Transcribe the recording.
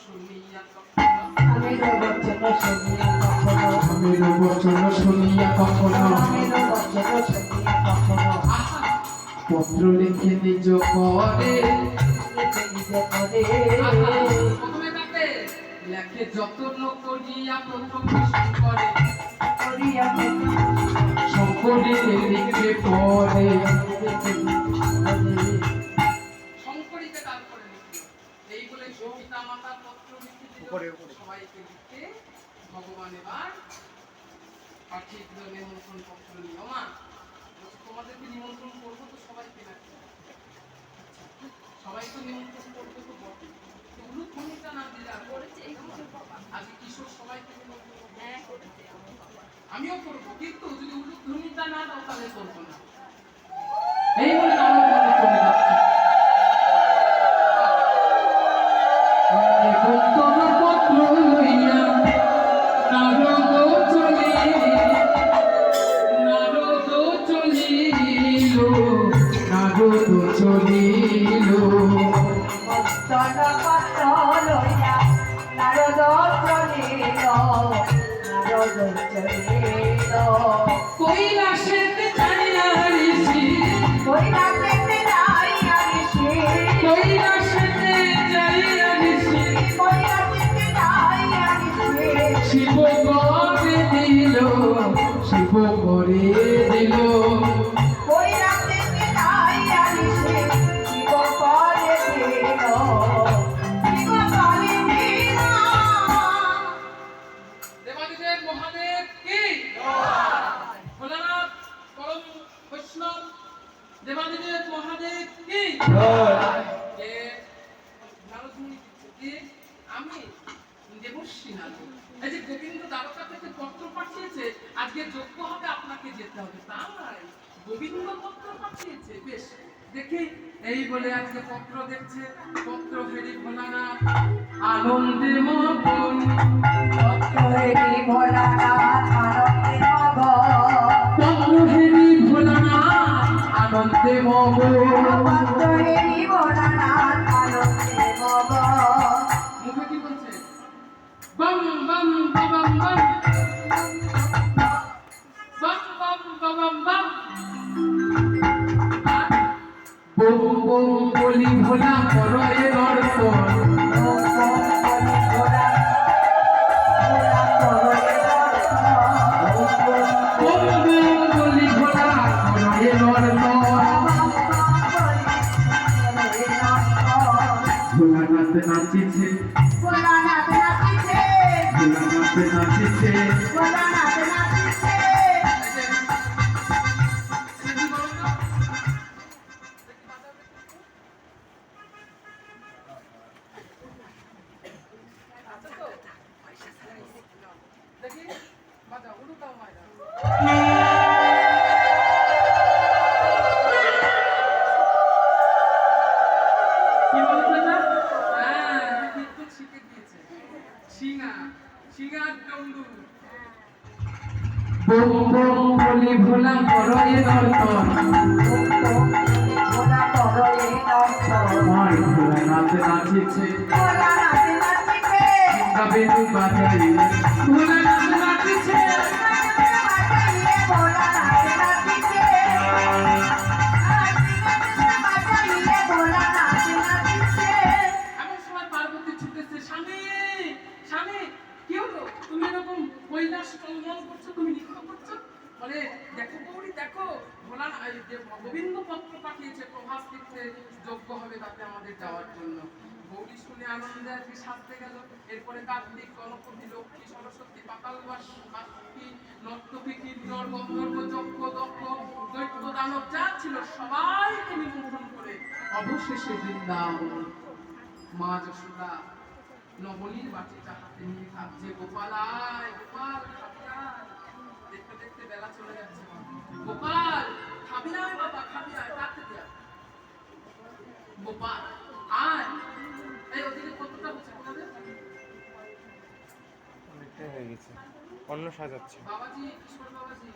শুনিয়া আমির বচন শুনিয়া কখনো আমির বচন শুনিয়া কখনো আমির বচন শুনিয়া কখনো পত্র লিখে নিজ করে নিজে করে প্রথমে তাকে লেখে যত্ন করিয়া প্রথম কৃষ্ণ করে করিয়া শঙ্করীকে লিখে পরে শঙ্করীকে তারপরে লিখল এই বলে পিতা মাতা পত্র লিখে দিল সবাইকে লিখে ভগবান এবার পাঠিয়ে দিল নিমন্ত্রণ পত্র নিয়ে মা তোমাদেরকে নিমন্ত্রণ করবো তো সবাইকে নাকি সবাই তো নিমন্ত্রণ করবো তো বটে উলুধ্বনিটা না দিলে আর করেছে আজকে কিশোর সবাইকে নিমন্ত্রণ করেছে আমিও করবো কিন্তু যদি উলুধ্বনিটা না দাও তাহলে করবো না এই বলে নারদ মুনি চলে যাচ্ছে পত্র লইয়া নারদ চলিল পত্র লইয়া নারদ চলিল কৈলাসেতে যাইয়া ঋষি কৈলাসেতে যাইয়া ঋষি কৈলাসেতে যাইয়া ঋষি কৈলাসেতে যাইয়া ঋষি শিব করে দিল শিব করে দিল কৈলাসেতে যাইয়া ঋষি শিব করে দিল শিব করে দিল দেবাদিদেব মহাদেব কি ভোলানাথ পরম বৈষ্ণব দেবাদিদেব মহাদেব কি যে নারদ মুনি যে আমি দেবর্ষি নারদ এই যে গোবিন্দ দ্বারকা থেকে পত্র পাঠিয়েছে আজকে যোগ্য হবে আপনাকে যেতে হবে তাই গোবিন্দ পত্র পাঠিয়েছে বেশ দেখি এই বলে আজকে পত্র দেখছে পত্র ফেরি ভোলানাথ আনন্দে মগন হেরি ভোলানাথ আনন্দে মগন পত্র ফেরি ভোলানাথ আনন্দে মগন হেরি ভোলানাথ আনন্দে মগন মুখে কি বলছে বম বম বম বম বম বম বম বম বম বম বলি ভোলা করো এ দর্শন বম বম বলি ভোলা করো এ দর্শন ভোলানাথ নাচিছে ভোলানাথ নাচিছে দেখি বাজা উলুটাও মাইরা কি বলতে না হ্যাঁ কিন্তু শিখে দিয়েছে সিঙ্গা সিঙ্গার ডমরু বম বম বলি ভোলা করো এ দর্শন আমার ভোলানাথ নাচিছে বেনু বাজাই ভোলানাথ নাচিছে এমন সময় পার্বতী ছুটেছে স্বামী স্বামী কি হলো তুমি এরকম কৈলাস ভ্রমণ করছো তুমি নৃত্য করছো বলে দেখো গৌরী দেখো ভোলানাথ গোবিন্দ পত্র পাঠিয়েছে প্রভাস তীর্থে যোগ্য হবে তাতে আমাদের যাওয়ার জন্য গৌরী শুনে আনন্দে আজকে সাজতে গেল এরপরে কার্তিক গণপতি লক্ষ্মী সরস্বতী পাতালবাসী নর্তকী কিন্নর গন্ধর্ব যক্ষ দক্ষ দৈত্য দানব যা ছিল সবাইকে নিমন্ত্রণ করে অবশেষে বৃন্দাবন মা যশোদা নবনীর বাটিটা হাতে নিয়ে খাচ্ছে গোপাল আয় গোপাল খাবি আয় দেখতে দেখতে বেলা চলে যাচ্ছে গোপাল খাবি আয় বাবা খাবি আয় কাটতে দিয়া গোপাল আয় এই ওদিকে কতটা হচ্ছে কোথায় অনেকটা হয়ে গেছে অন্য সাজাচ্ছে বাবাজি কিশোর বাবাজি